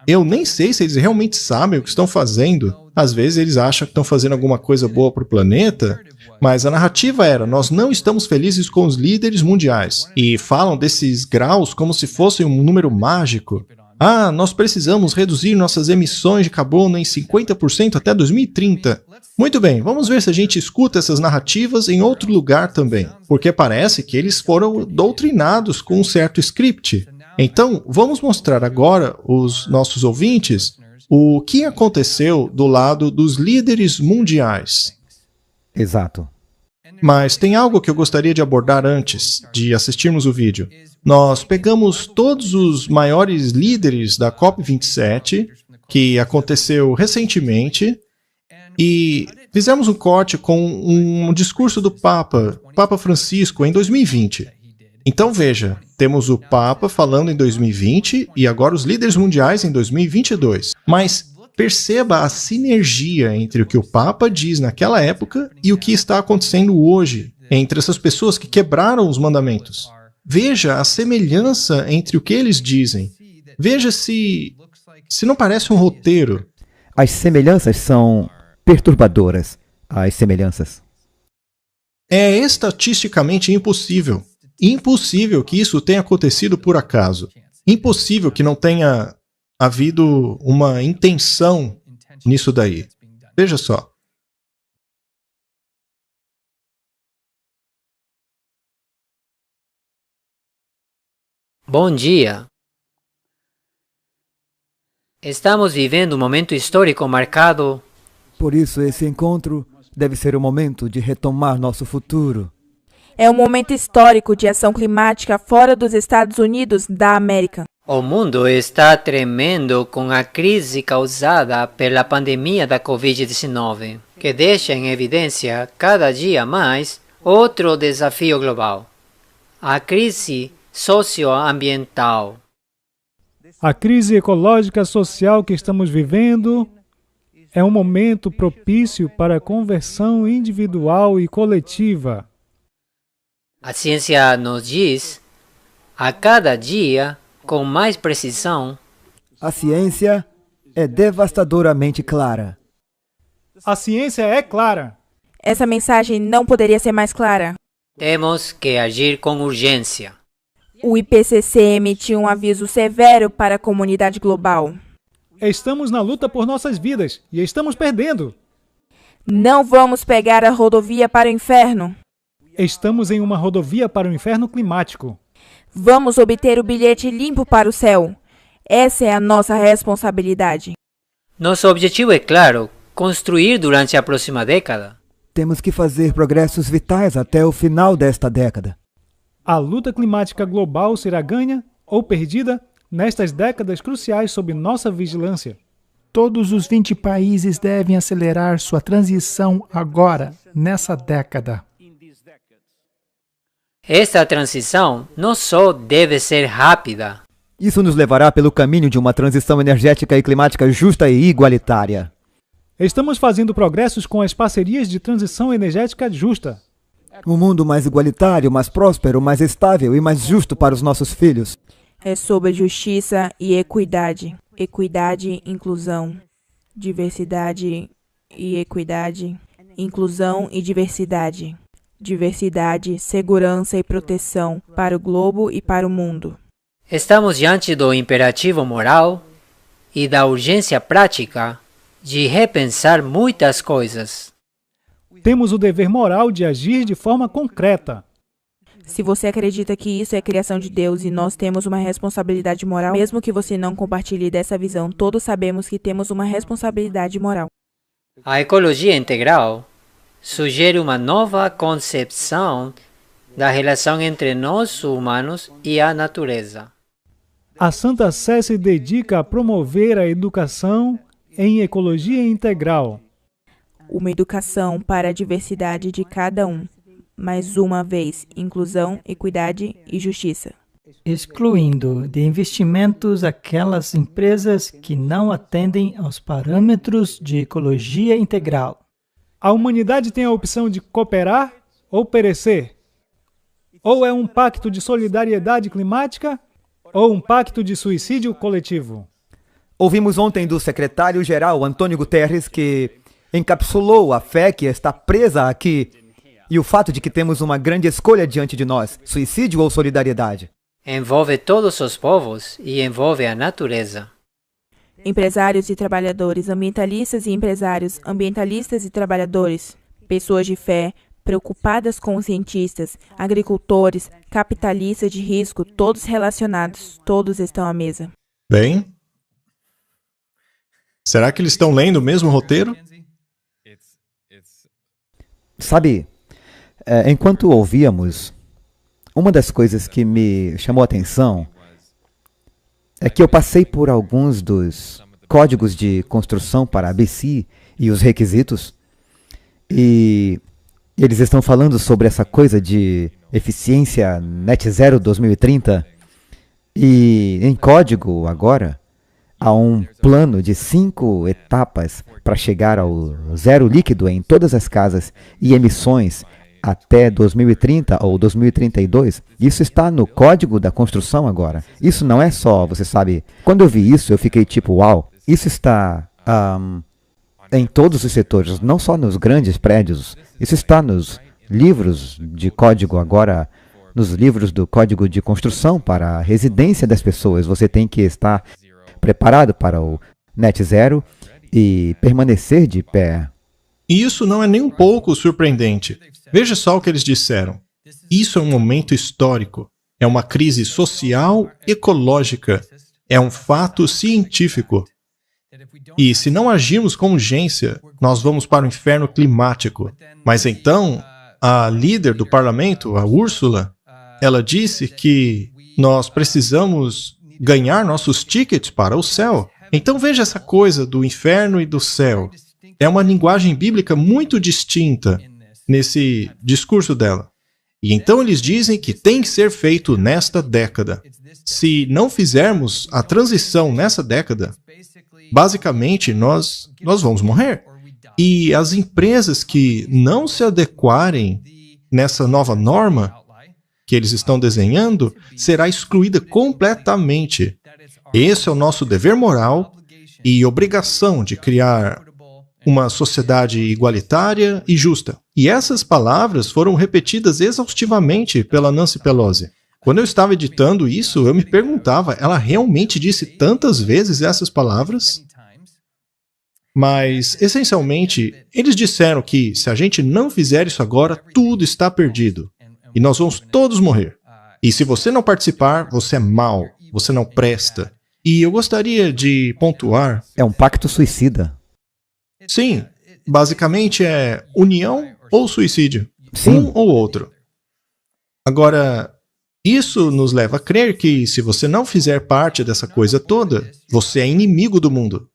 Eu nem sei se eles realmente sabem o que estão fazendo. Às vezes eles acham que estão fazendo alguma coisa boa para o planeta, mas a narrativa era: nós não estamos felizes com os líderes mundiais. E falam desses graus como se fossem um número mágico. Ah, nós precisamos reduzir nossas emissões de carbono em 50% até 2030. Muito bem, vamos ver se a gente escuta essas narrativas em outro lugar também, porque parece que eles foram doutrinados com um certo script. Então, vamos mostrar agora aos nossos ouvintes o que aconteceu do lado dos líderes mundiais. Exato. Mas tem algo que eu gostaria de abordar antes de assistirmos o vídeo. Nós pegamos todos os maiores líderes da COP27, que aconteceu recentemente, e fizemos um corte com um discurso do Papa Francisco, em 2020. Então veja, temos o Papa falando em 2020 e agora os líderes mundiais em 2022. Mas perceba a sinergia entre o que o Papa diz naquela época e o que está acontecendo hoje, entre essas pessoas que quebraram os mandamentos. Veja a semelhança entre o que eles dizem. Veja se não parece um roteiro. As semelhanças são perturbadoras, as semelhanças. É estatisticamente impossível. Impossível que isso tenha acontecido por acaso. Impossível que não tenha havido uma intenção nisso daí. Veja só. Bom dia. Estamos vivendo um momento histórico marcado. Por isso, esse encontro deve ser o momento de retomar nosso futuro. É um momento histórico de ação climática fora dos Estados Unidos da América. O mundo está tremendo com a crise causada pela pandemia da Covid-19, que deixa em evidência cada dia mais outro desafio global: a crise socioambiental. A crise ecológica social que estamos vivendo é um momento propício para a conversão individual e coletiva. A ciência nos diz, a cada dia, com mais precisão, a ciência é devastadoramente clara. A ciência é clara. Essa mensagem não poderia ser mais clara. Temos que agir com urgência. O IPCC emitiu um aviso severo para a comunidade global. Estamos na luta por nossas vidas e estamos perdendo. Não vamos pegar a rodovia para o inferno. Estamos em uma rodovia para o inferno climático. Vamos obter o bilhete limpo para o céu. Essa é a nossa responsabilidade. Nosso objetivo é claro: construir durante a próxima década. Temos que fazer progressos vitais até o final desta década. A luta climática global será ganha ou perdida nestas décadas cruciais sob nossa vigilância. Todos os 20 países devem acelerar sua transição agora, nessa década. Esta transição não só deve ser rápida. Isso nos levará pelo caminho de uma transição energética e climática justa e igualitária. Estamos fazendo progressos com as parcerias de transição energética justa. Um mundo mais igualitário, mais próspero, mais estável e mais justo para os nossos filhos. É sobre justiça e equidade. Equidade, inclusão. Diversidade e equidade. Inclusão e diversidade. Diversidade, segurança e proteção para o globo e para o mundo. Estamos diante do imperativo moral e da urgência prática de repensar muitas coisas. Temos o dever moral de agir de forma concreta. Se você acredita que isso é criação de Deus e nós temos uma responsabilidade moral, mesmo que você não compartilhe dessa visão, todos sabemos que temos uma responsabilidade moral. A ecologia integral sugere uma nova concepção da relação entre nós, humanos, e a natureza. A Santa Sé se dedica a promover a educação em ecologia integral. Uma educação para a diversidade de cada um. Mais uma vez, inclusão, equidade e justiça. Excluindo de investimentos aquelas empresas que não atendem aos parâmetros de ecologia integral. A humanidade tem a opção de cooperar ou perecer. Ou é um pacto de solidariedade climática, ou um pacto de suicídio coletivo. Ouvimos ontem do secretário-geral Antônio Guterres que encapsulou a fé que está presa aqui e o fato de que temos uma grande escolha diante de nós, suicídio ou solidariedade. Envolve todos os povos e envolve a natureza. Empresários e trabalhadores, ambientalistas e empresários, ambientalistas e trabalhadores, pessoas de fé, preocupadas com os cientistas, agricultores, capitalistas de risco, todos relacionados, todos estão à mesa. Bem, será que eles estão lendo o mesmo roteiro? Sabe, enquanto ouvíamos, uma das coisas que me chamou a atenção é que eu passei por alguns dos códigos de construção para a ABC e os requisitos, e eles estão falando sobre essa coisa de eficiência Net Zero 2030, e em código agora há um plano de 5 etapas para chegar ao zero líquido em todas as casas e emissões até 2030 ou 2032. Isso está no código da construção agora. Isso não é só, você sabe, quando eu vi isso eu fiquei tipo, uau, isso está em todos os setores, não só nos grandes prédios, isso está nos livros de código agora, nos livros do código de construção para a residência das pessoas. Você tem que estar preparado para o Net Zero e permanecer de pé. E isso não é nem um pouco surpreendente. Veja só o que eles disseram. Isso é um momento histórico. É uma crise social, ecológica. É um fato científico. E se não agirmos com urgência, nós vamos para o inferno climático. Mas então, a líder do parlamento, a Úrsula, ela disse que nós precisamos ganhar nossos tickets para o céu. Então veja essa coisa do inferno e do céu. É uma linguagem bíblica muito distinta nesse discurso dela. E então eles dizem que tem que ser feito nesta década. Se não fizermos a transição nessa década, basicamente nós vamos morrer. E as empresas que não se adequarem nessa nova norma que eles estão desenhando, será excluída completamente. Esse é o nosso dever moral e obrigação de criar uma sociedade igualitária e justa. E essas palavras foram repetidas exaustivamente pela Nancy Pelosi. Quando eu estava editando isso, eu me perguntava, ela realmente disse tantas vezes essas palavras? Mas, essencialmente, eles disseram que se a gente não fizer isso agora, tudo está perdido. E nós vamos todos morrer. E se você não participar, você é mau, você não presta. E eu gostaria de pontuar... É um pacto suicida. Sim, basicamente é união ou suicídio. Sim. Um ou outro. Agora, isso nos leva a crer que se você não fizer parte dessa coisa toda, você é inimigo do mundo.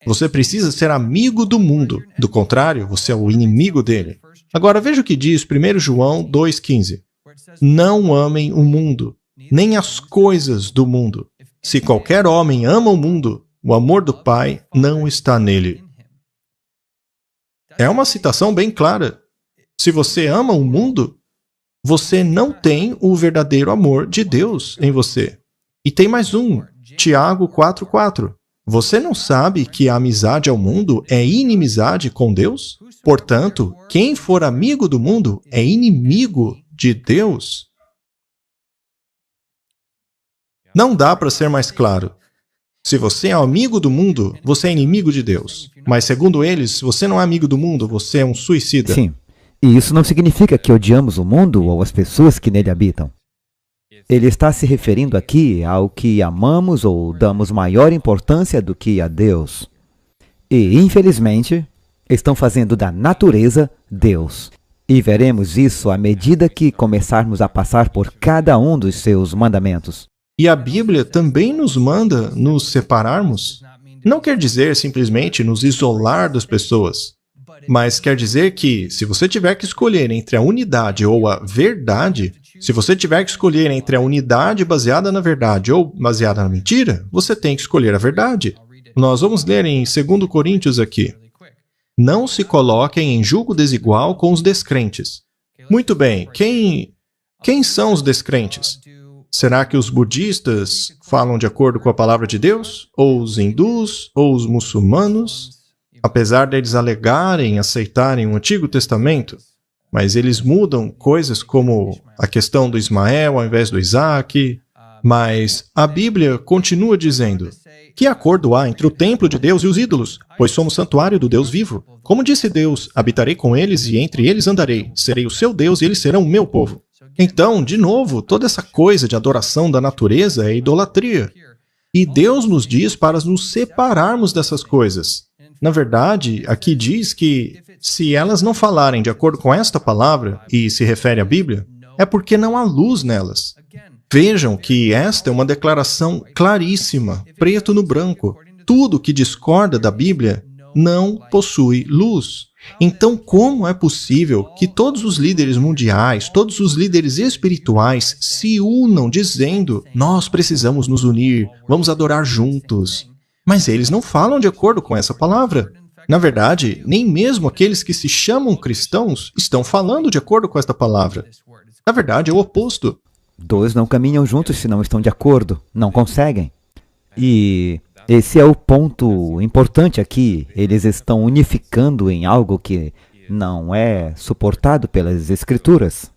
Você precisa ser amigo do mundo. Do contrário, você é o inimigo dele. Agora veja o que diz 1 João 2,15. Não amem o mundo, nem as coisas do mundo. Se qualquer homem ama o mundo, o amor do Pai não está nele. É uma citação bem clara. Se você ama o mundo, você não tem o verdadeiro amor de Deus em você. E tem mais um, Tiago 4,4. Você não sabe que a amizade ao mundo é inimizade com Deus? Portanto, quem for amigo do mundo é inimigo de Deus. Não dá para ser mais claro. Se você é amigo do mundo, você é inimigo de Deus. Mas, segundo eles, se você não é amigo do mundo, você é um suicida. Sim. E isso não significa que odiamos o mundo ou as pessoas que nele habitam. Ele está se referindo aqui ao que amamos ou damos maior importância do que a Deus. E, infelizmente, estão fazendo da natureza Deus. E veremos isso à medida que começarmos a passar por cada um dos seus mandamentos. E a Bíblia também nos manda nos separarmos. Não quer dizer simplesmente nos isolar das pessoas, mas quer dizer que, se você tiver que escolher entre a unidade ou a verdade, se você tiver que escolher entre a unidade baseada na verdade ou baseada na mentira, você tem que escolher a verdade. Nós vamos ler em 2 Coríntios aqui. Não se coloquem em julgo desigual com os descrentes. Muito bem, quem são os descrentes? Será que os budistas falam de acordo com a palavra de Deus? Ou os hindus? Ou os muçulmanos? Apesar deles alegarem, aceitarem o Antigo Testamento, mas eles mudam coisas como a questão do Ismael ao invés do Isaac. Mas a Bíblia continua dizendo: que acordo há entre o templo de Deus e os ídolos? Pois somos santuário do Deus vivo. Como disse Deus, habitarei com eles e entre eles andarei. Serei o seu Deus e eles serão o meu povo. Então, de novo, toda essa coisa de adoração da natureza é idolatria. E Deus nos diz para nos separarmos dessas coisas. Na verdade, aqui diz que se elas não falarem de acordo com esta palavra, e se refere à Bíblia, é porque não há luz nelas. Vejam que esta é uma declaração claríssima, preto no branco. Tudo que discorda da Bíblia não possui luz. Então, como é possível que todos os líderes mundiais, todos os líderes espirituais se unam dizendo: nós precisamos nos unir, vamos adorar juntos? Mas eles não falam de acordo com essa palavra. Na verdade, nem mesmo aqueles que se chamam cristãos estão falando de acordo com esta palavra. Na verdade, é o oposto. Dois não caminham juntos se não estão de acordo, não conseguem. E esse é o ponto importante aqui. Eles estão unificando em algo que não é suportado pelas Escrituras.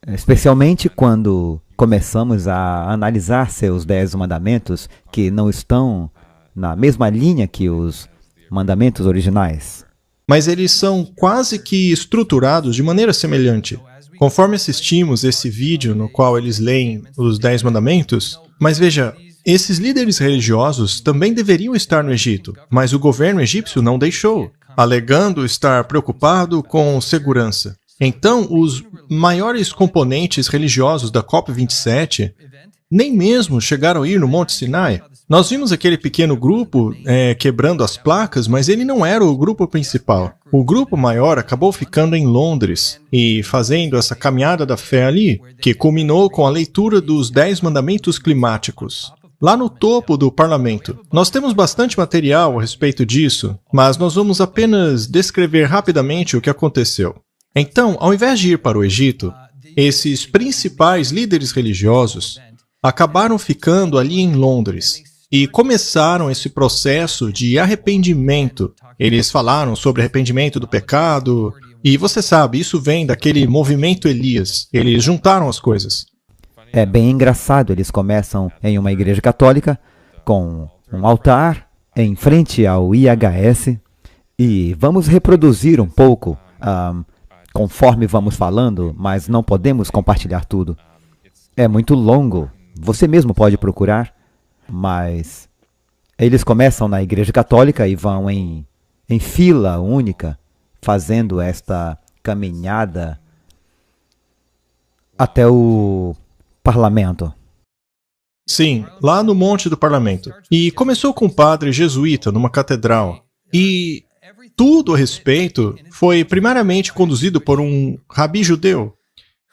Especialmente quando começamos a analisar seus 10 mandamentos que não estão na mesma linha que os mandamentos originais. Mas eles são quase que estruturados de maneira semelhante. Conforme assistimos esse vídeo no qual eles leem os 10 mandamentos, mas veja, esses líderes religiosos também deveriam estar no Egito, mas o governo egípcio não deixou, alegando estar preocupado com segurança. Então, os maiores componentes religiosos da COP27 nem mesmo chegaram a ir no Monte Sinai. Nós vimos aquele pequeno grupo quebrando as placas, mas ele não era o grupo principal. O grupo maior acabou ficando em Londres e fazendo essa caminhada da fé ali, que culminou com a leitura dos 10 mandamentos climáticos. Lá no topo do parlamento. Nós temos bastante material a respeito disso, mas nós vamos apenas descrever rapidamente o que aconteceu. Então, ao invés de ir para o Egito, esses principais líderes religiosos acabaram ficando ali em Londres e começaram esse processo de arrependimento. Eles falaram sobre arrependimento do pecado, e você sabe, isso vem daquele movimento Elias. Eles juntaram as coisas. É bem engraçado, eles começam em uma igreja católica, com um altar, em frente ao IHS, e vamos reproduzir um pouco, conforme vamos falando, mas não podemos compartilhar tudo. É muito longo, você mesmo pode procurar, mas eles começam na igreja católica e vão em fila única, fazendo esta caminhada até o parlamento. Sim, lá no Monte do Parlamento. E começou com um padre jesuíta numa catedral. E tudo a respeito foi primariamente conduzido por um rabi judeu.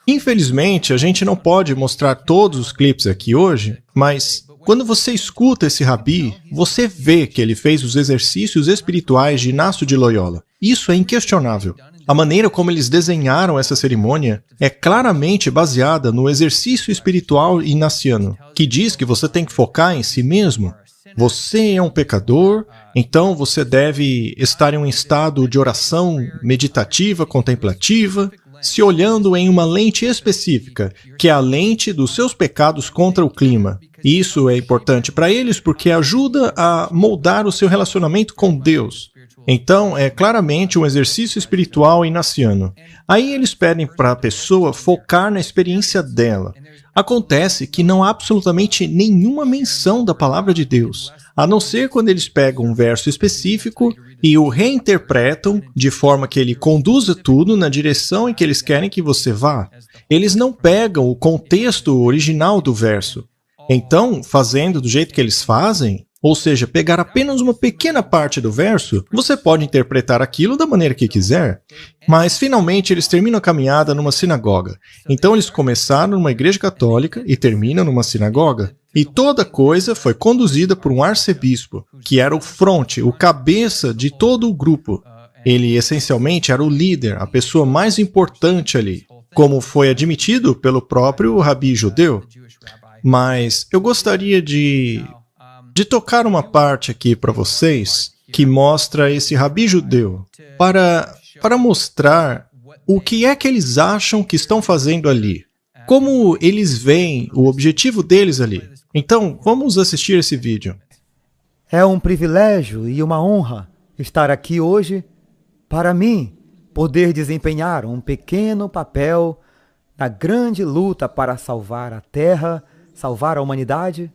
Infelizmente, a gente não pode mostrar todos os clipes aqui hoje, mas quando você escuta esse rabi, você vê que ele fez os exercícios espirituais de Inácio de Loyola. Isso é inquestionável. A maneira como eles desenharam essa cerimônia é claramente baseada no exercício espiritual inaciano, que diz que você tem que focar em si mesmo. Você é um pecador, então você deve estar em um estado de oração meditativa, contemplativa, se olhando em uma lente específica, que é a lente dos seus pecados contra o clima. Isso é importante para eles porque ajuda a moldar o seu relacionamento com Deus. Então, é claramente um exercício espiritual inaciano. Aí eles pedem para a pessoa focar na experiência dela. Acontece que não há absolutamente nenhuma menção da palavra de Deus, a não ser quando eles pegam um verso específico e o reinterpretam de forma que ele conduza tudo na direção em que eles querem que você vá. Eles não pegam o contexto original do verso. Então, fazendo do jeito que eles fazem, ou seja, pegar apenas uma pequena parte do verso, você pode interpretar aquilo da maneira que quiser. Mas, finalmente, eles terminam a caminhada numa sinagoga. Então, eles começaram numa igreja católica e terminam numa sinagoga. E toda coisa foi conduzida por um arcebispo, que era o fronte, o cabeça de todo o grupo. Ele, essencialmente, era o líder, a pessoa mais importante ali, como foi admitido pelo próprio rabi judeu. mas eu gostaria de tocar uma parte aqui para vocês que mostra esse rabi judeu para mostrar o que é que eles acham que estão fazendo ali. Como eles veem o objetivo deles ali. Então, vamos assistir esse vídeo. É um privilégio e uma honra estar aqui hoje para mim poder desempenhar um pequeno papel na grande luta para salvar a Terra, salvar a humanidade.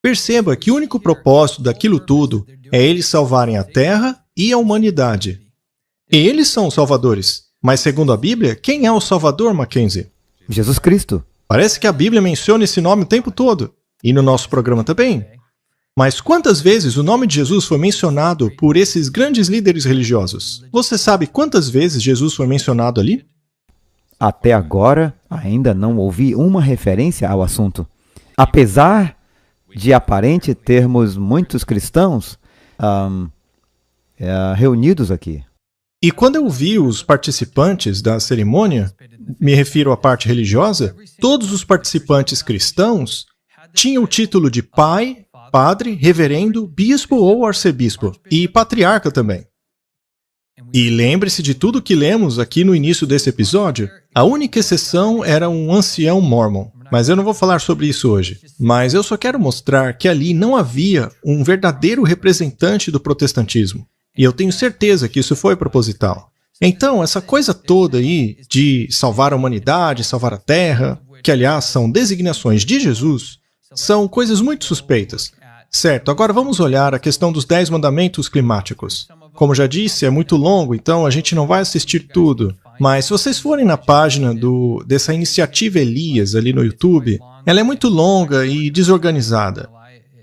Perceba que o único propósito daquilo tudo é eles salvarem a Terra e a humanidade. Eles são os salvadores. Mas segundo a Bíblia, quem é o Salvador, Mackenzie? Jesus Cristo. Parece que a Bíblia menciona esse nome o tempo todo. E no nosso programa também. Mas quantas vezes o nome de Jesus foi mencionado por esses grandes líderes religiosos? Você sabe quantas vezes Jesus foi mencionado ali? Até agora, ainda não ouvi uma referência ao assunto. Apesar de aparente termos muitos cristãos reunidos aqui. E quando eu vi os participantes da cerimônia, me refiro à parte religiosa, todos os participantes cristãos tinham o título de pai, padre, reverendo, bispo ou arcebispo, e patriarca também. E lembre-se de tudo que lemos aqui no início desse episódio. A única exceção era um ancião mormon, mas eu não vou falar sobre isso hoje. Mas eu só quero mostrar que ali não havia um verdadeiro representante do protestantismo. E eu tenho certeza que isso foi proposital. Então, essa coisa toda aí de salvar a humanidade, salvar a Terra, que aliás são designações de Jesus, são coisas muito suspeitas. Certo, agora vamos olhar a questão dos 10 mandamentos climáticos. Como já disse, é muito longo, então a gente não vai assistir tudo. Mas se vocês forem na página dessa iniciativa Elias ali no YouTube, ela é muito longa e desorganizada.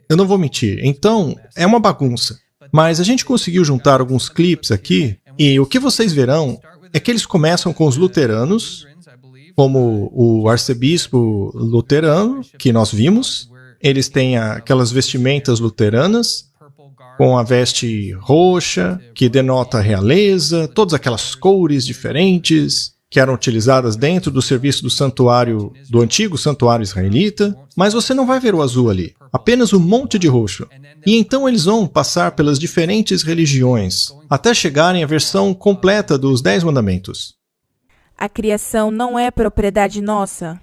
Eu não vou mentir. Então, é uma bagunça. Mas a gente conseguiu juntar alguns clipes aqui, e o que vocês verão é que eles começam com os luteranos, como o arcebispo luterano, que nós vimos. Eles têm aquelas vestimentas luteranas, com a veste roxa, que denota a realeza, todas aquelas cores diferentes que eram utilizadas dentro do serviço do santuário, do antigo santuário israelita. Mas você não vai ver o azul ali, apenas um monte de roxo. E então eles vão passar pelas diferentes religiões, até chegarem à versão completa dos 10 mandamentos. A criação não é propriedade nossa.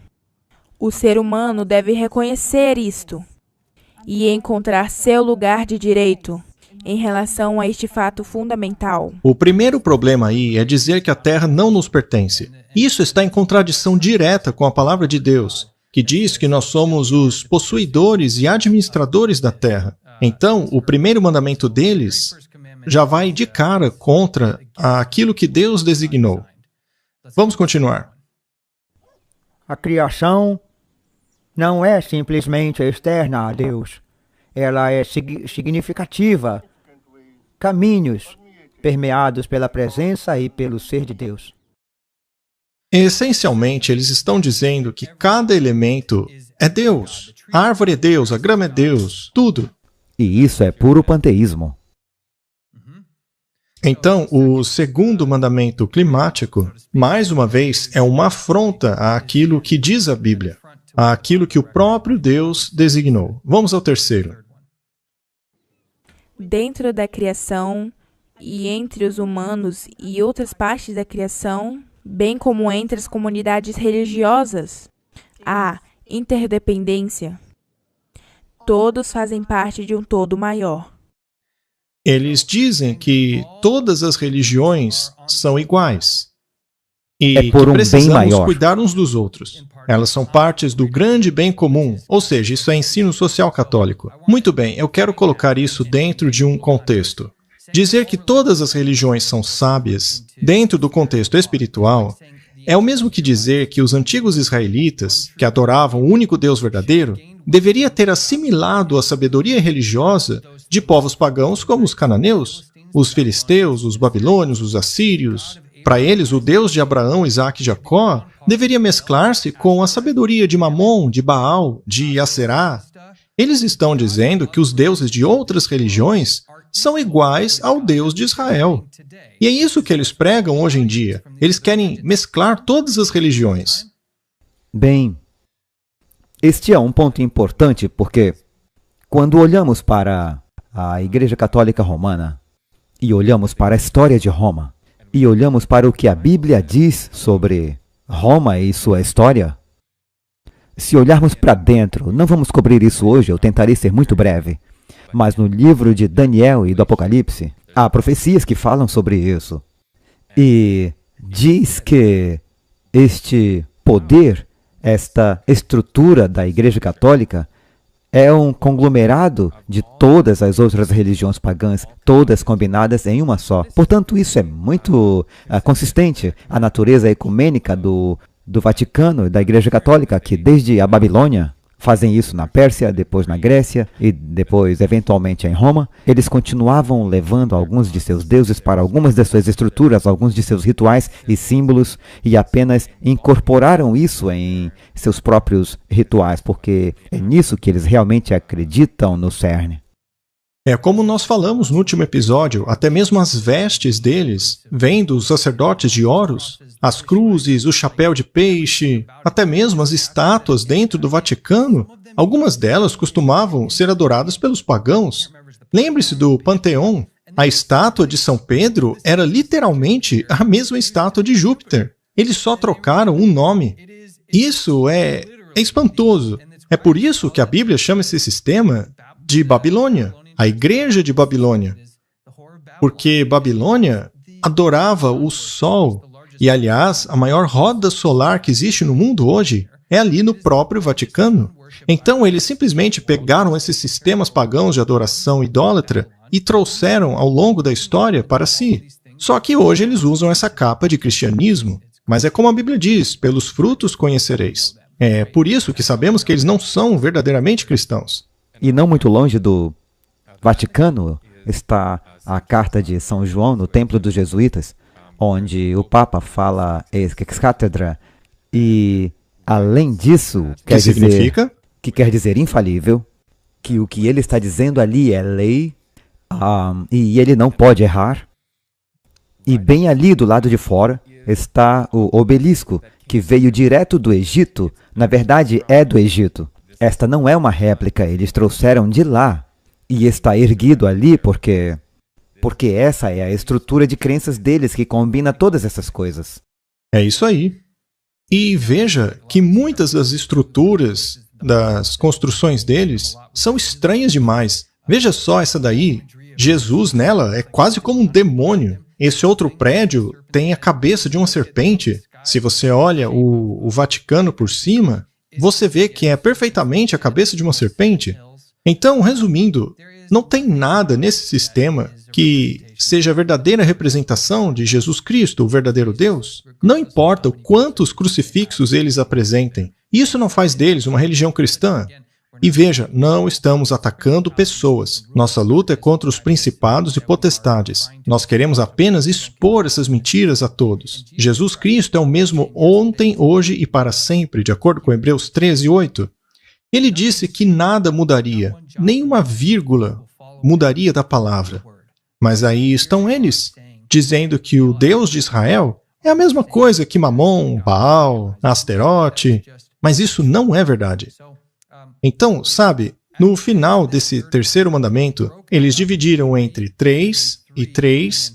O ser humano deve reconhecer isto e encontrar seu lugar de direito em relação a este fato fundamental. O primeiro problema aí é dizer que a Terra não nos pertence. Isso está em contradição direta com a palavra de Deus, que diz que nós somos os possuidores e administradores da Terra. Então, o primeiro mandamento deles já vai de cara contra aquilo que Deus designou. Vamos continuar. A criação não é simplesmente externa a Deus. Ela é significativa. Caminhos permeados pela presença e pelo ser de Deus. Essencialmente, eles estão dizendo que cada elemento é Deus. A árvore é Deus, a grama é Deus, tudo. E isso é puro panteísmo. Então, o segundo mandamento climático, mais uma vez, é uma afronta àquilo que diz a Bíblia, àquilo que o próprio Deus designou. Vamos ao terceiro. Dentro da criação e entre os humanos e outras partes da criação, bem como entre as comunidades religiosas, há interdependência. Todos fazem parte de um todo maior. Eles dizem que todas as religiões são iguais e É por que um bem precisamos maior. cuidar uns dos outros. Elas são partes do grande bem comum, ou seja, isso é ensino social católico. Muito bem, eu quero colocar isso dentro de um contexto. Dizer que todas as religiões são sábias, dentro do contexto espiritual, é o mesmo que dizer que os antigos israelitas, que adoravam o único Deus verdadeiro, deveria ter assimilado a sabedoria religiosa de povos pagãos como os cananeus, os filisteus, os babilônios, os assírios. Para eles, o Deus de Abraão, Isaque e Jacó deveria mesclar-se com a sabedoria de Mamon, de Baal, de Aserá. Eles estão dizendo que os deuses de outras religiões são iguais ao Deus de Israel. E é isso que eles pregam hoje em dia. Eles querem mesclar todas as religiões. Bem, Este é um ponto importante porque quando olhamos para a Igreja Católica Romana e olhamos para a história de Roma e olhamos para o que a Bíblia diz sobre Roma e sua história, se olharmos para dentro, não vamos cobrir isso hoje, eu tentarei ser muito breve, mas no livro de Daniel e do Apocalipse, há profecias que falam sobre isso. E diz que este poder, esta estrutura da Igreja Católica, é um conglomerado de todas as outras religiões pagãs, todas combinadas em uma só. Portanto, isso é muito consistente. A natureza ecumênica do Vaticano e da Igreja Católica, que desde a Babilônia fazem isso na Pérsia, depois na Grécia e depois, eventualmente, em Roma. Eles continuavam levando alguns de seus deuses para algumas de suas estruturas, alguns de seus rituais e símbolos, e apenas incorporaram isso em seus próprios rituais, porque é nisso que eles realmente acreditam no cerne. É como nós falamos no último episódio, até mesmo as vestes deles vêm dos sacerdotes de Horus, as cruzes, o chapéu de peixe, até mesmo as estátuas dentro do Vaticano, algumas delas costumavam ser adoradas pelos pagãos. Lembre-se do Panteão. A estátua de São Pedro era literalmente a mesma estátua de Júpiter. Eles só trocaram um nome. Isso é espantoso. É por isso que a Bíblia chama esse sistema de Babilônia. A Igreja de Babilônia, porque Babilônia adorava o Sol, e aliás, a maior roda solar que existe no mundo hoje é ali no próprio Vaticano. Então eles simplesmente pegaram esses sistemas pagãos de adoração idólatra e trouxeram ao longo da história para si. Só que hoje eles usam essa capa de cristianismo, mas é como a Bíblia diz, pelos frutos conhecereis. É por isso que sabemos que eles não são verdadeiramente cristãos. E não muito longe do Vaticano está a carta de São João no Templo dos Jesuítas, onde o Papa fala ex cathedra, e além disso, quer dizer infalível, que o que ele está dizendo ali é lei, e ele não pode errar. E bem ali do lado de fora está o obelisco, que veio direto do Egito, na verdade é do Egito. Esta não é uma réplica, eles trouxeram de lá. E está erguido ali porque essa é a estrutura de crenças deles que combina todas essas coisas. É isso aí. E veja que muitas das estruturas das construções deles são estranhas demais. Veja só essa daí. Jesus nela é quase como um demônio. Esse outro prédio tem a cabeça de uma serpente. Se você olha o Vaticano por cima, você vê que é perfeitamente a cabeça de uma serpente. Então, resumindo, não tem nada nesse sistema que seja a verdadeira representação de Jesus Cristo, o verdadeiro Deus. Não importa o quantos crucifixos eles apresentem, isso não faz deles uma religião cristã. E veja, não estamos atacando pessoas. Nossa luta é contra os principados e potestades. Nós queremos apenas expor essas mentiras a todos. Jesus Cristo é o mesmo ontem, hoje e para sempre, de acordo com Hebreus 13:8. Ele disse que nada mudaria, nem uma vírgula mudaria da palavra. Mas aí estão eles, dizendo que o Deus de Israel é a mesma coisa que Mamon, Baal, Asterote, mas isso não é verdade. Então, sabe, no final desse terceiro mandamento, eles dividiram entre 3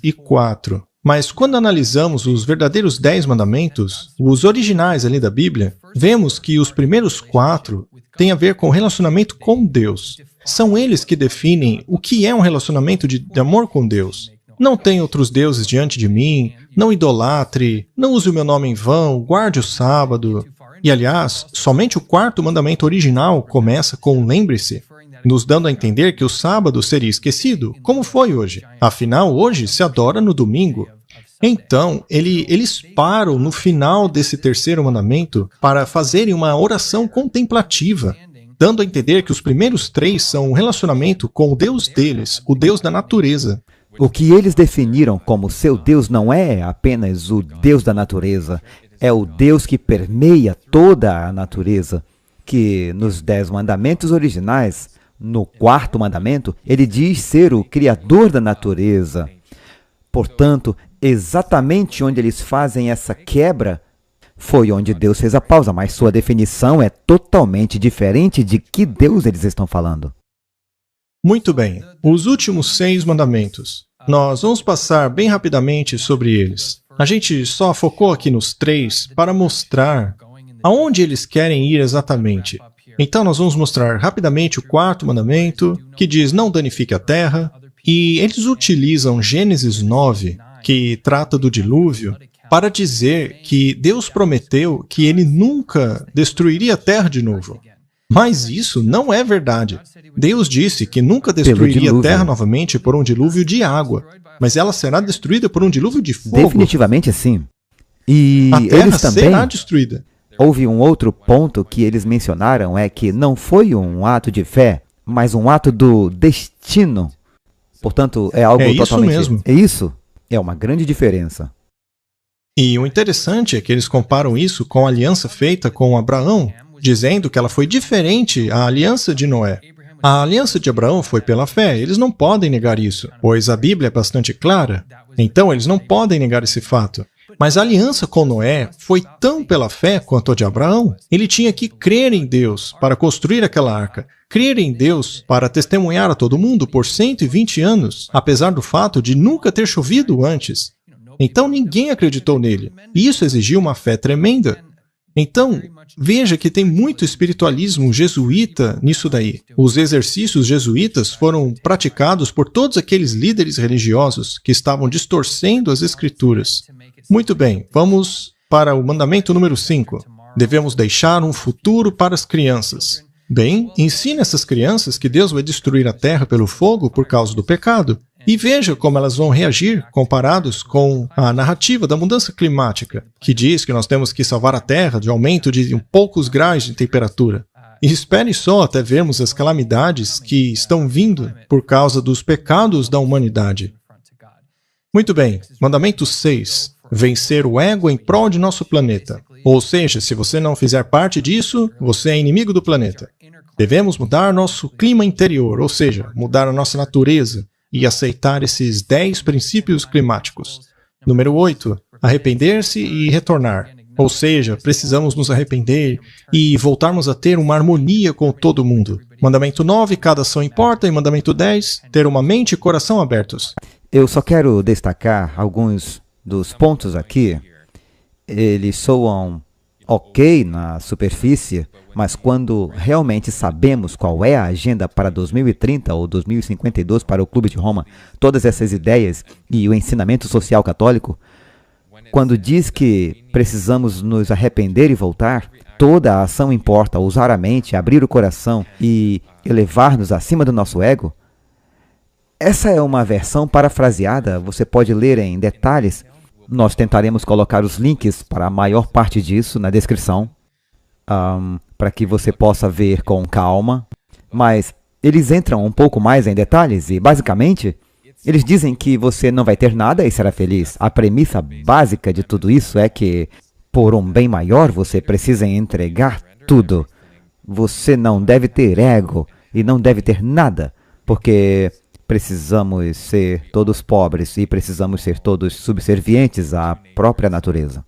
e 4. Mas quando analisamos os verdadeiros 10 mandamentos, os originais ali da Bíblia, vemos que os primeiros 4 têm a ver com o relacionamento com Deus. São eles que definem o que é um relacionamento de amor com Deus. Não tenha outros deuses diante de mim, não idolatre, não use o meu nome em vão, guarde o sábado. E, aliás, somente o quarto mandamento original começa com lembre-se, nos dando a entender que o sábado seria esquecido, como foi hoje. Afinal, hoje se adora no domingo. Então, eles param no final desse terceiro mandamento para fazerem uma oração contemplativa, dando a entender que os primeiros 3 são um relacionamento com o Deus deles, o Deus da natureza. O que eles definiram como seu Deus não é apenas o Deus da natureza, é o Deus que permeia toda a natureza, que nos 10 mandamentos originais, no quarto mandamento, ele diz ser o Criador da natureza. Portanto, exatamente onde eles fazem essa quebra, foi onde Deus fez a pausa, mas sua definição é totalmente diferente de que Deus eles estão falando. Muito bem, os últimos 6 mandamentos. Nós vamos passar bem rapidamente sobre eles. A gente só focou aqui nos 3 para mostrar aonde eles querem ir exatamente. Então nós vamos mostrar rapidamente o 4º mandamento, que diz não danifique a terra, e eles utilizam Gênesis 9, que trata do dilúvio, para dizer que Deus prometeu que Ele nunca destruiria a terra de novo. Mas isso não é verdade. Deus disse que nunca destruiria a terra novamente por um dilúvio de água, mas ela será destruída por um dilúvio de fogo. Definitivamente sim. E a terra eles também será destruída. Houve um outro ponto que eles mencionaram, é que não foi um ato de fé, mas um ato do destino. Portanto, é algo totalmente... mesmo. É isso? É uma grande diferença. E o interessante é que eles comparam isso com a aliança feita com Abraão, dizendo que ela foi diferente à aliança de Noé. A aliança de Abraão foi pela fé, eles não podem negar isso, pois a Bíblia é bastante clara. Então, eles não podem negar esse fato. Mas a aliança com Noé foi tão pela fé quanto a de Abraão. Ele tinha que crer em Deus para construir aquela arca, crer em Deus para testemunhar a todo mundo por 120 anos, apesar do fato de nunca ter chovido antes. Então ninguém acreditou nele, e isso exigiu uma fé tremenda. Então, veja que tem muito espiritualismo jesuíta nisso daí. Os exercícios jesuítas foram praticados por todos aqueles líderes religiosos que estavam distorcendo as escrituras. Muito bem, vamos para o mandamento número 5. Devemos deixar um futuro para as crianças. Bem, ensine essas crianças que Deus vai destruir a terra pelo fogo por causa do pecado. E veja como elas vão reagir comparados com a narrativa da mudança climática, que diz que nós temos que salvar a Terra de aumento de poucos graus de temperatura. E espere só até vermos as calamidades que estão vindo por causa dos pecados da humanidade. Muito bem, mandamento 6. Vencer o ego em prol de nosso planeta. Ou seja, se você não fizer parte disso, você é inimigo do planeta. Devemos mudar nosso clima interior, ou seja, mudar a nossa natureza, e aceitar esses 10 princípios climáticos. Número 8. Arrepender-se e retornar. Ou seja, precisamos nos arrepender e voltarmos a ter uma harmonia com todo mundo. Mandamento 9, cada ação importa. E mandamento 10, ter uma mente e coração abertos. Eu só quero destacar alguns dos pontos aqui. Eles soam ok na superfície, mas quando realmente sabemos qual é a agenda para 2030 ou 2052 para o Clube de Roma, todas essas ideias e o ensinamento social católico, quando diz que precisamos nos arrepender e voltar, toda a ação importa, usar a mente, abrir o coração e elevar-nos acima do nosso ego, essa é uma versão parafraseada, você pode ler em detalhes. Nós tentaremos colocar os links para a maior parte disso na descrição, para que você possa ver com calma. Mas eles entram um pouco mais em detalhes e, basicamente, eles dizem que você não vai ter nada e será feliz. A premissa básica de tudo isso é que, por um bem maior, você precisa entregar tudo. Você não deve ter ego e não deve ter nada, porque precisamos ser todos pobres e precisamos ser todos subservientes à própria natureza.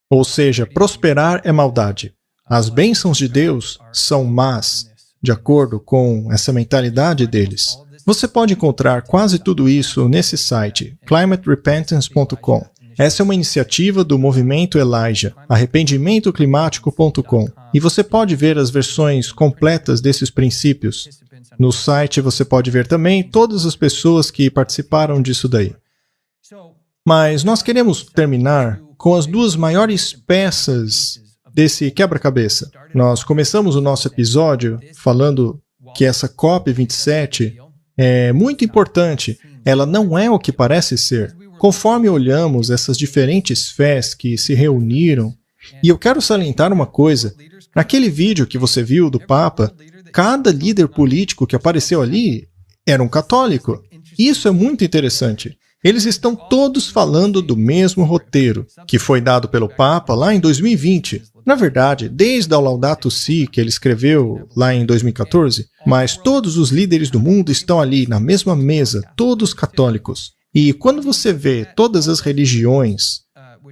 Ou seja, prosperar é maldade. As bênçãos de Deus são más, de acordo com essa mentalidade deles. Você pode encontrar quase tudo isso nesse site, climaterepentance.com. Essa é uma iniciativa do movimento Elijah, arrependimentoclimático.com. E você pode ver as versões completas desses princípios. No site você pode ver também todas as pessoas que participaram disso daí. Mas nós queremos terminar com as 2 maiores peças desse quebra-cabeça. Nós começamos o nosso episódio falando que essa COP27 é muito importante. Ela não é o que parece ser. Conforme olhamos essas diferentes fés que se reuniram, e eu quero salientar uma coisa, naquele vídeo que você viu do Papa, cada líder político que apareceu ali era um católico. Isso é muito interessante. Eles estão todos falando do mesmo roteiro, que foi dado pelo Papa lá em 2020. Na verdade, desde a Laudato Si, que ele escreveu lá em 2014, mas todos os líderes do mundo estão ali na mesma mesa, todos católicos. E quando você vê todas as religiões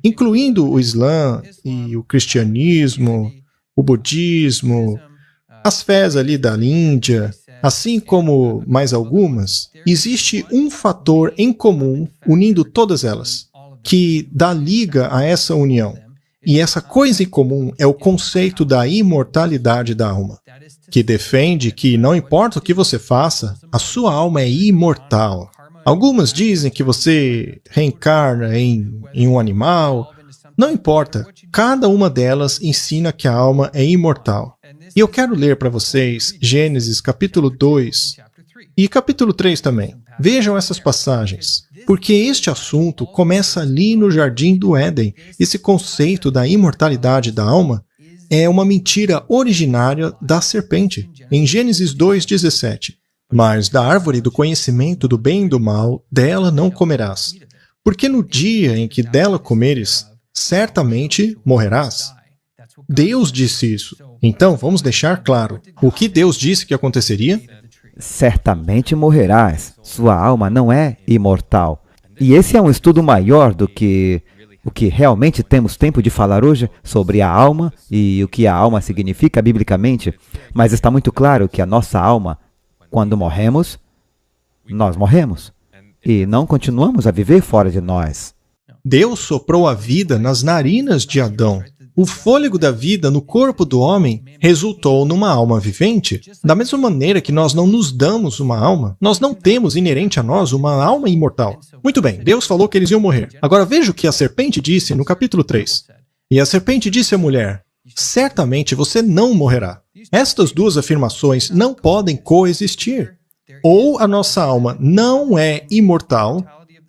incluindo o Islã e o cristianismo, o budismo, as fés ali da Índia, assim como mais algumas, existe um fator em comum unindo todas elas, que dá liga a essa união. E essa coisa em comum é o conceito da imortalidade da alma, que defende que não importa o que você faça, a sua alma é imortal. Algumas dizem que você reencarna em um animal. Não importa, cada uma delas ensina que a alma é imortal. E eu quero ler para vocês Gênesis capítulo 2 e capítulo 3 também. Vejam essas passagens, porque este assunto começa ali no Jardim do Éden. Esse conceito da imortalidade da alma é uma mentira originária da serpente. Em Gênesis 2:17, mas da árvore do conhecimento do bem e do mal, dela não comerás, porque no dia em que dela comeres, certamente morrerás. Deus disse isso. Então, vamos deixar claro. O que Deus disse que aconteceria? Certamente morrerás. Sua alma não é imortal. E esse é um estudo maior do que o que realmente temos tempo de falar hoje sobre a alma e o que a alma significa biblicamente. Mas está muito claro que a nossa alma, quando morremos, nós morremos. E não continuamos a viver fora de nós. Deus soprou a vida nas narinas de Adão. O fôlego da vida no corpo do homem resultou numa alma vivente. Da mesma maneira que nós não nos damos uma alma, nós não temos inerente a nós uma alma imortal. Muito bem, Deus falou que eles iam morrer. Agora veja o que a serpente disse no capítulo 3. E a serpente disse à mulher: certamente você não morrerá. Estas duas afirmações não podem coexistir. Ou a nossa alma não é imortal,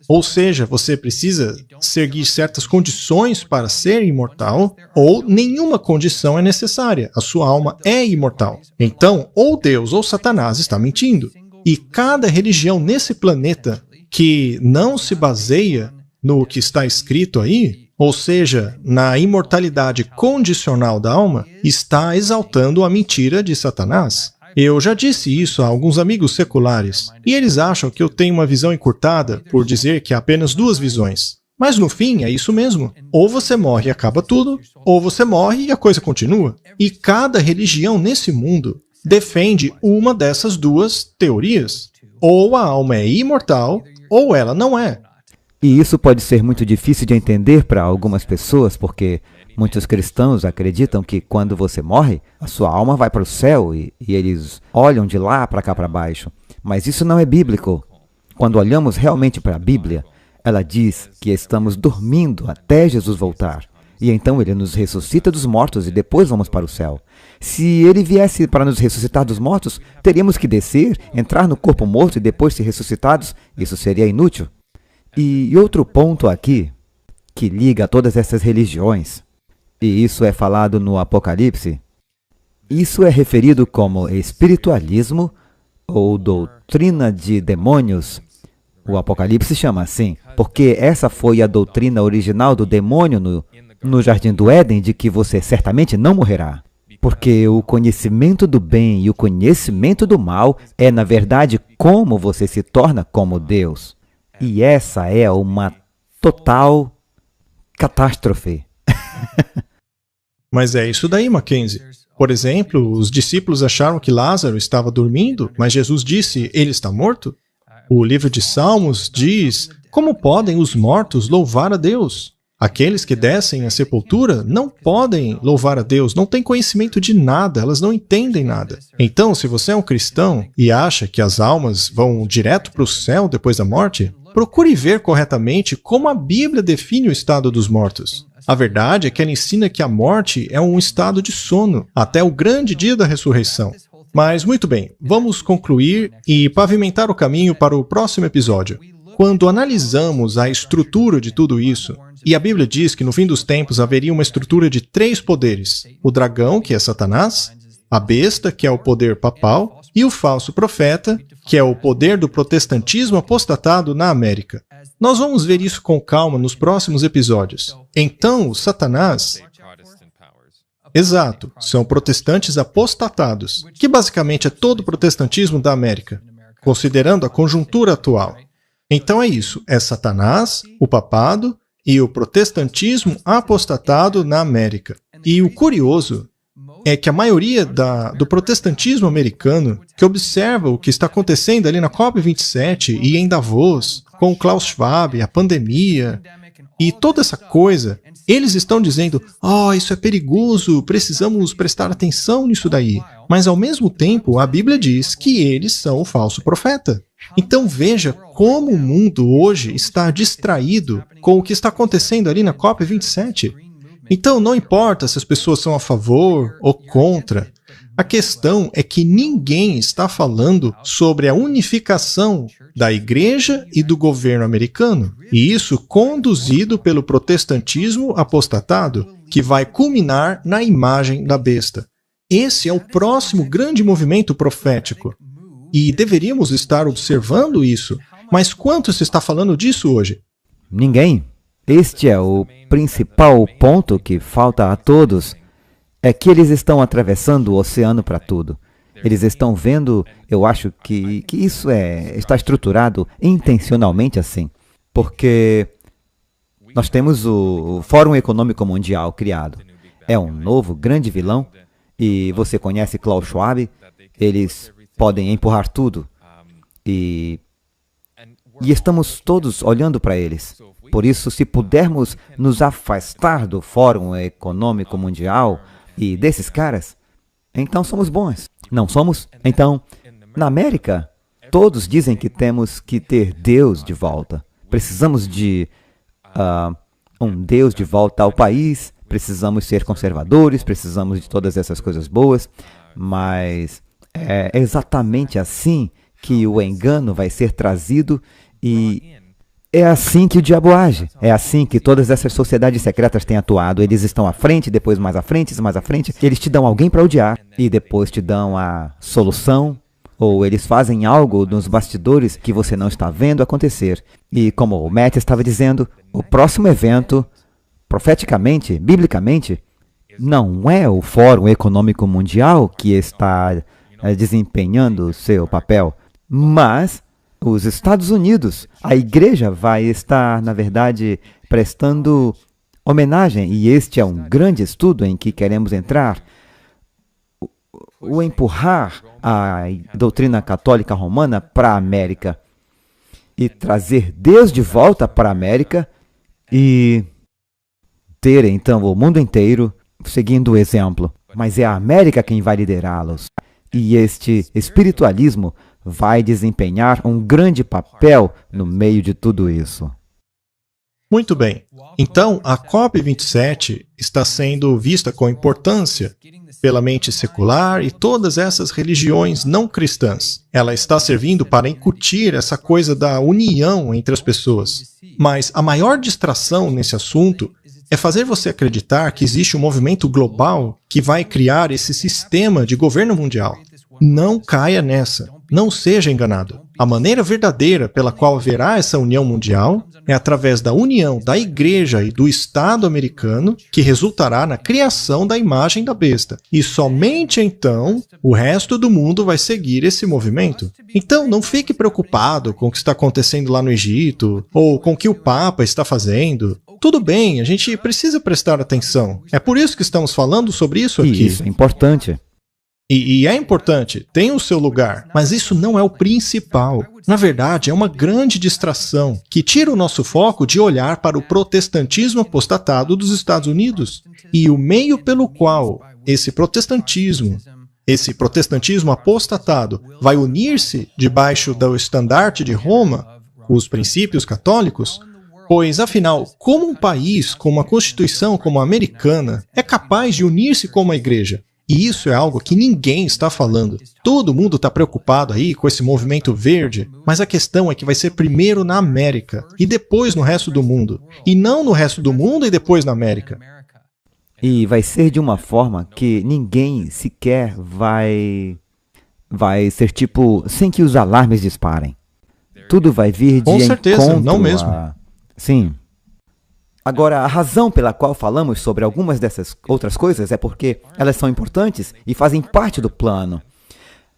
ou seja, você precisa seguir certas condições para ser imortal, ou nenhuma condição é necessária. A sua alma é imortal. Então, ou Deus ou Satanás está mentindo. E cada religião nesse planeta que não se baseia no que está escrito aí, ou seja, na imortalidade condicional da alma, está exaltando a mentira de Satanás. Eu já disse isso a alguns amigos seculares, e eles acham que eu tenho uma visão encurtada por dizer que há apenas duas visões. Mas no fim é isso mesmo. Ou você morre e acaba tudo, ou você morre e a coisa continua. E cada religião nesse mundo defende uma dessas duas teorias. Ou a alma é imortal, ou ela não é. E isso pode ser muito difícil de entender para algumas pessoas, porque muitos cristãos acreditam que quando você morre, a sua alma vai para o céu e eles olham de lá para cá para baixo. Mas isso não é bíblico. Quando olhamos realmente para a Bíblia, ela diz que estamos dormindo até Jesus voltar. E então ele nos ressuscita dos mortos e depois vamos para o céu. Se ele viesse para nos ressuscitar dos mortos, teríamos que descer, entrar no corpo morto e depois ser ressuscitados. Isso seria inútil. E outro ponto aqui, que liga a todas essas religiões, e isso é falado no Apocalipse, isso é referido como espiritualismo ou doutrina de demônios. O Apocalipse chama assim, porque essa foi a doutrina original do demônio no Jardim do Éden, de que você certamente não morrerá. Porque o conhecimento do bem e o conhecimento do mal é, na verdade, como você se torna como Deus. E essa é uma total catástrofe. Mas é isso daí, Mackenzie. Por exemplo, os discípulos acharam que Lázaro estava dormindo, mas Jesus disse, ele está morto? O livro de Salmos diz, como podem os mortos louvar a Deus? Aqueles que descem à sepultura não podem louvar a Deus, não têm conhecimento de nada, elas não entendem nada. Então, se você é um cristão e acha que as almas vão direto para o céu depois da morte, procure ver corretamente como a Bíblia define o estado dos mortos. A verdade é que ela ensina que a morte é um estado de sono, até o grande dia da ressurreição. Mas, muito bem, vamos concluir e pavimentar o caminho para o próximo episódio. Quando analisamos a estrutura de tudo isso, e a Bíblia diz que no fim dos tempos haveria uma estrutura de 3 poderes: o dragão, que é Satanás, a besta, que é o poder papal, e o falso profeta, que é o poder do protestantismo apostatado na América. Nós vamos ver isso com calma nos próximos episódios. Então, o Satanás... Exato, são protestantes apostatados, que basicamente é todo o protestantismo da América, considerando a conjuntura atual. Então é isso, é Satanás, o papado e o protestantismo apostatado na América. E o curioso é que a maioria do protestantismo americano, que observa o que está acontecendo ali na COP27 e em Davos, com o Klaus Schwab, a pandemia e toda essa coisa, eles estão dizendo, isso é perigoso, precisamos prestar atenção nisso daí. Mas, ao mesmo tempo, a Bíblia diz que eles são o falso profeta. Então veja como o mundo hoje está distraído com o que está acontecendo ali na COP27. Então não importa se as pessoas são a favor ou contra, a questão é que ninguém está falando sobre a unificação da igreja e do governo americano, e isso conduzido pelo protestantismo apostatado, que vai culminar na imagem da besta. Esse é o próximo grande movimento profético. E deveríamos estar observando isso. Mas quanto se está falando disso hoje? Ninguém. Este é o principal ponto que falta a todos. É que eles estão atravessando o oceano para tudo. Eles estão vendo, eu acho que isso está estruturado intencionalmente assim. Porque nós temos o Fórum Econômico Mundial criado. É um novo grande vilão. E você conhece Klaus Schwab? Eles podem empurrar tudo. E estamos todos olhando para eles. Por isso, se pudermos nos afastar do Fórum Econômico Mundial e desses caras, então somos bons. Não somos? Então, na América, todos dizem que temos que ter Deus de volta. Precisamos de um Deus de volta ao país, precisamos ser conservadores, precisamos de todas essas coisas boas, mas é exatamente assim que o engano vai ser trazido e é assim que o diabo age. É assim que todas essas sociedades secretas têm atuado. Eles estão à frente, depois mais à frente. Eles te dão alguém para odiar e depois te dão a solução. Ou eles fazem algo nos bastidores que você não está vendo acontecer. E como o Matt estava dizendo, o próximo evento, profeticamente, biblicamente, não é o Fórum Econômico Mundial que está desempenhando seu papel, mas os Estados Unidos. A igreja vai estar, na verdade, prestando homenagem, e este é um grande estudo em que queremos entrar, o empurrar a doutrina católica romana para a América e trazer Deus de volta para a América e ter, então, o mundo inteiro seguindo o exemplo. Mas é a América quem vai liderá-los. E este espiritualismo vai desempenhar um grande papel no meio de tudo isso. Muito bem. Então, a COP27 está sendo vista com importância pela mente secular e todas essas religiões não cristãs. Ela está servindo para incutir essa coisa da união entre as pessoas. Mas a maior distração nesse assunto é fazer você acreditar que existe um movimento global que vai criar esse sistema de governo mundial. Não caia nessa. Não seja enganado. A maneira verdadeira pela qual haverá essa união mundial é através da união da igreja e do Estado americano, que resultará na criação da imagem da besta. E somente então o resto do mundo vai seguir esse movimento. Então não fique preocupado com o que está acontecendo lá no Egito, ou com o que o Papa está fazendo. Tudo bem, a gente precisa prestar atenção. É por isso que estamos falando sobre isso aqui. Isso é importante. E é importante, tem o seu lugar, mas isso não é o principal. Na verdade, é uma grande distração que tira o nosso foco de olhar para o protestantismo apostatado dos Estados Unidos. E o meio pelo qual esse protestantismo apostatado vai unir-se debaixo do estandarte de Roma, os princípios católicos, pois, afinal, como um país com uma constituição como a americana é capaz de unir-se com uma igreja? E isso é algo que ninguém está falando. Todo mundo está preocupado aí com esse movimento verde, mas a questão é que vai ser primeiro na América e depois no resto do mundo. E não no resto do mundo e depois na América. E vai ser de uma forma que ninguém sequer vai ser sem que os alarmes disparem. Tudo vai vir de com certeza, encontro não mesmo. Sim. Agora, a razão pela qual falamos sobre algumas dessas outras coisas é porque elas são importantes e fazem parte do plano.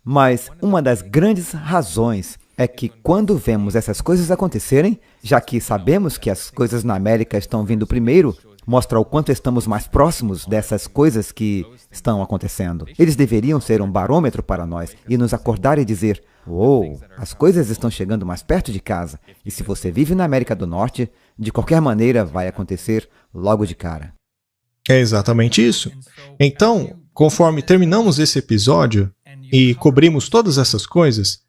Mas uma das grandes razões é que quando vemos essas coisas acontecerem, já que sabemos que as coisas na América estão vindo primeiro, mostra o quanto estamos mais próximos dessas coisas que estão acontecendo. Eles deveriam ser um barômetro para nós e nos acordar e dizer: "Uou, as coisas estão chegando mais perto de casa. E se você vive na América do Norte, de qualquer maneira vai acontecer logo de cara." É exatamente isso. Então, conforme terminamos esse episódio e cobrimos todas essas coisas,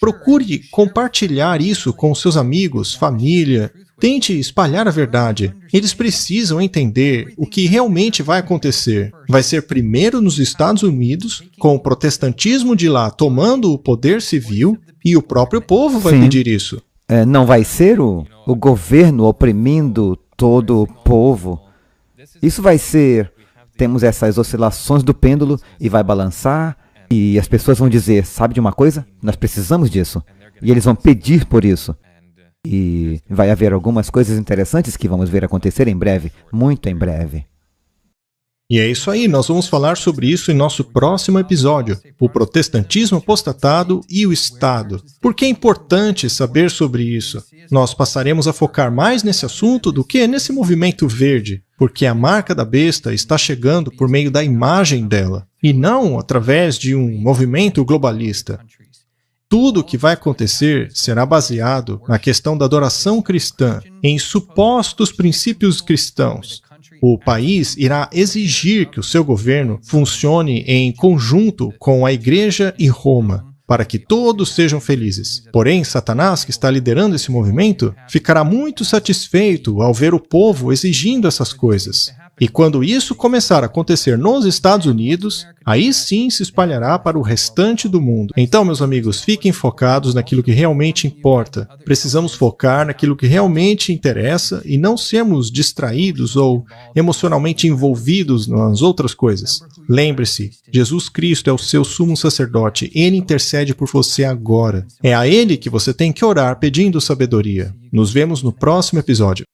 procure compartilhar isso com seus amigos, família. Tente espalhar a verdade. Eles precisam entender o que realmente vai acontecer. Vai ser primeiro nos Estados Unidos, com o protestantismo de lá tomando o poder civil, e o próprio povo vai pedir isso. Não vai ser o governo oprimindo todo o povo. Isso vai ser... Temos essas oscilações do pêndulo e vai balançar, e as pessoas vão dizer: "Sabe de uma coisa? Nós precisamos disso." E eles vão pedir por isso. E vai haver algumas coisas interessantes que vamos ver acontecer em breve, muito em breve. E é isso aí, nós vamos falar sobre isso em nosso próximo episódio, o protestantismo apostatado e o Estado. Por que é importante saber sobre isso? Nós passaremos a focar mais nesse assunto do que nesse movimento verde, porque a marca da besta está chegando por meio da imagem dela, e não através de um movimento globalista. Tudo o que vai acontecer será baseado na questão da adoração cristã, em supostos princípios cristãos. O país irá exigir que o seu governo funcione em conjunto com a Igreja e Roma, para que todos sejam felizes. Porém, Satanás, que está liderando esse movimento, ficará muito satisfeito ao ver o povo exigindo essas coisas. E quando isso começar a acontecer nos Estados Unidos, aí sim se espalhará para o restante do mundo. Então, meus amigos, fiquem focados naquilo que realmente importa. Precisamos focar naquilo que realmente interessa e não sermos distraídos ou emocionalmente envolvidos nas outras coisas. Lembre-se, Jesus Cristo é o seu sumo sacerdote. Ele intercede por você agora. É a Ele que você tem que orar pedindo sabedoria. Nos vemos no próximo episódio.